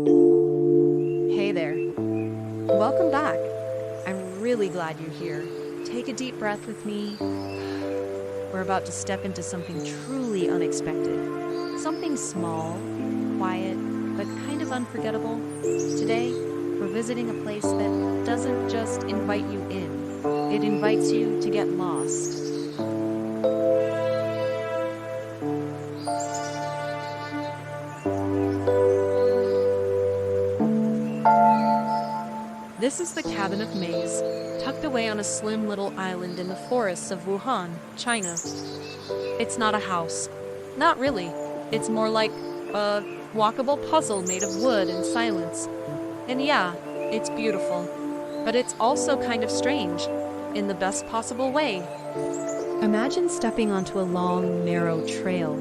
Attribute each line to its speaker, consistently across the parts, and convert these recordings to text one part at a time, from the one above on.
Speaker 1: Hey there. Welcome back. I'm really glad you're here. Take a deep breath with me. We're about to step into something truly unexpected. Something small, quiet, but kind of unforgettable. Today, we're visiting a place that doesn't just invite you in, it invites you to get lost. This is the Cabin of Maze, tucked away on a slim little island in the forests of Wuhan, China. It's not a house. Not really. It's more like a walkable puzzle made of wood and silence. And yeah, it's beautiful. But it's also kind of strange, in the best possible way. Imagine stepping onto a long, narrow trail,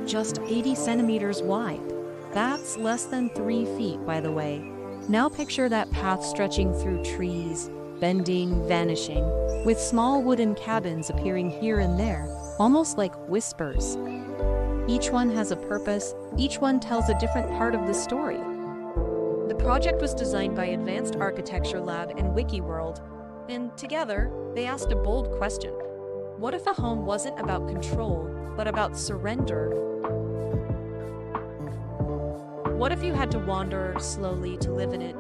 Speaker 1: just 80 centimeters wide. That's less than 3 feet, by the way. Now picture that path stretching through trees, bending, vanishing, with small wooden cabins appearing here and there, almost like whispers. Each one has a purpose, each one tells a different part of the story. The project was designed by Advanced Architecture Lab and Wiki, and together, they asked a bold question. What if a home wasn't about control, but about surrender? What if you had to wander slowly to live in it?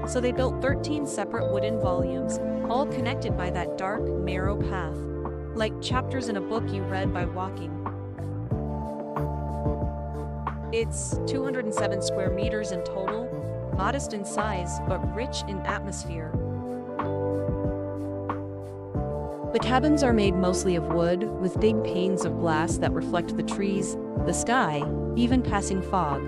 Speaker 1: So they built 13 separate wooden volumes, all connected by that dark, narrow path, like chapters in a book you read by walking. It's 207 square meters in total, modest in size, but rich in atmosphere. The cabins are made mostly of wood, with big panes of glass that reflect the trees, the sky, even passing fog.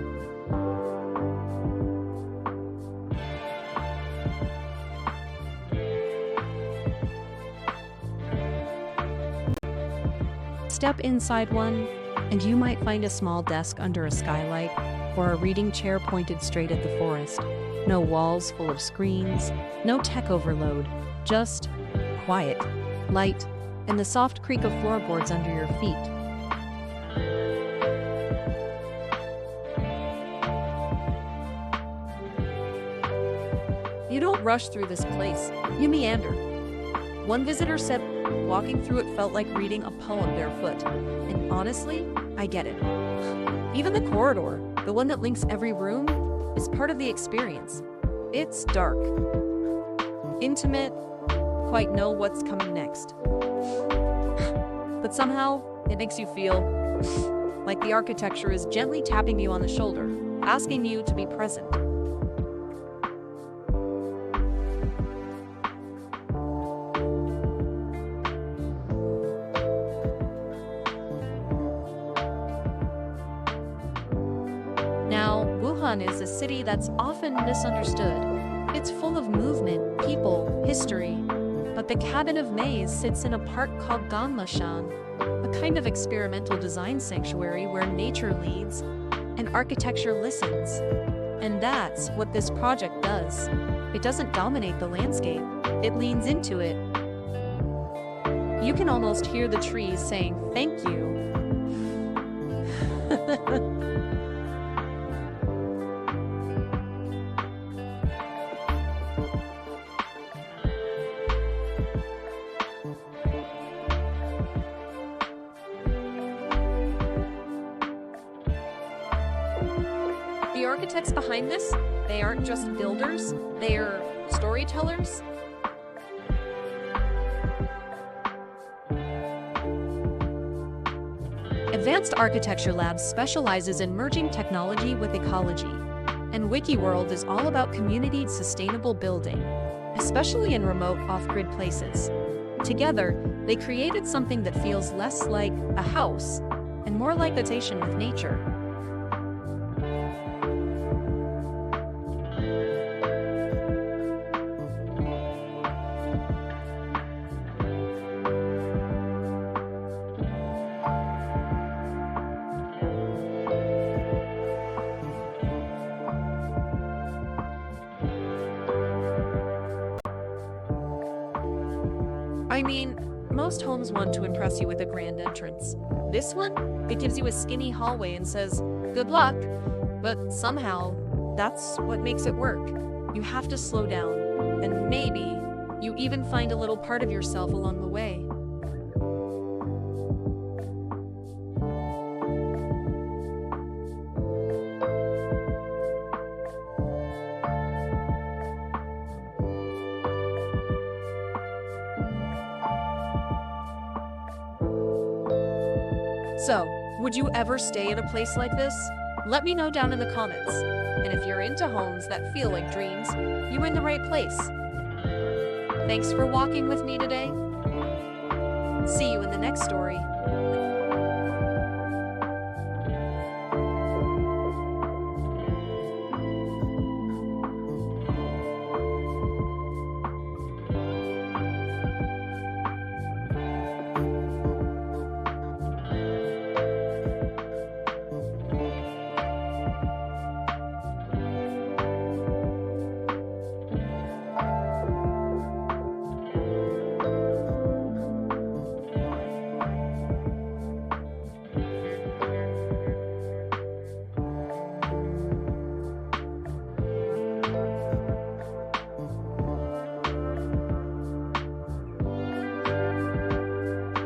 Speaker 1: Step inside one, and you might find a small desk under a skylight, or a reading chair pointed straight at the forest. No walls full of screens, no tech overload, just quiet, light, and the soft creak of floorboards under your feet. You don't rush through this place, you meander. One visitor said walking through it felt like reading a poem barefoot, and honestly, I get it. Even the corridor, the one that links every room, is part of the experience. It's dark, intimate, quite know what's coming next. But somehow, it makes you feel like the architecture is gently tapping you on the shoulder, asking you to be present. Now, Wuhan is a city that's often misunderstood. It's full of movement, people, history. But the Cabin of Maze sits in a park called Ganlashan, a kind of experimental design sanctuary where nature leads and architecture listens. And that's what this project does. It doesn't dominate the landscape, it leans into it. You can almost hear the trees saying, "Thank you." The architects behind this, they aren't just builders, they're storytellers. Advanced Architecture Lab specializes in merging technology with ecology, and Wiki is all about community sustainable building, especially in remote off-grid places. Together, they created something that feels less like a house and more like a station with nature. I mean, Most homes want to impress you with a grand entrance. This one, it gives you a skinny hallway and says, "Good luck." But somehow, that's what makes it work. You have to slow down, and maybe you even find a little part of yourself along the way. So, would you ever stay in a place like this? Let me know down in the comments. And if you're into homes that feel like dreams, you're in the right place. Thanks for walking with me today. See you in the next story.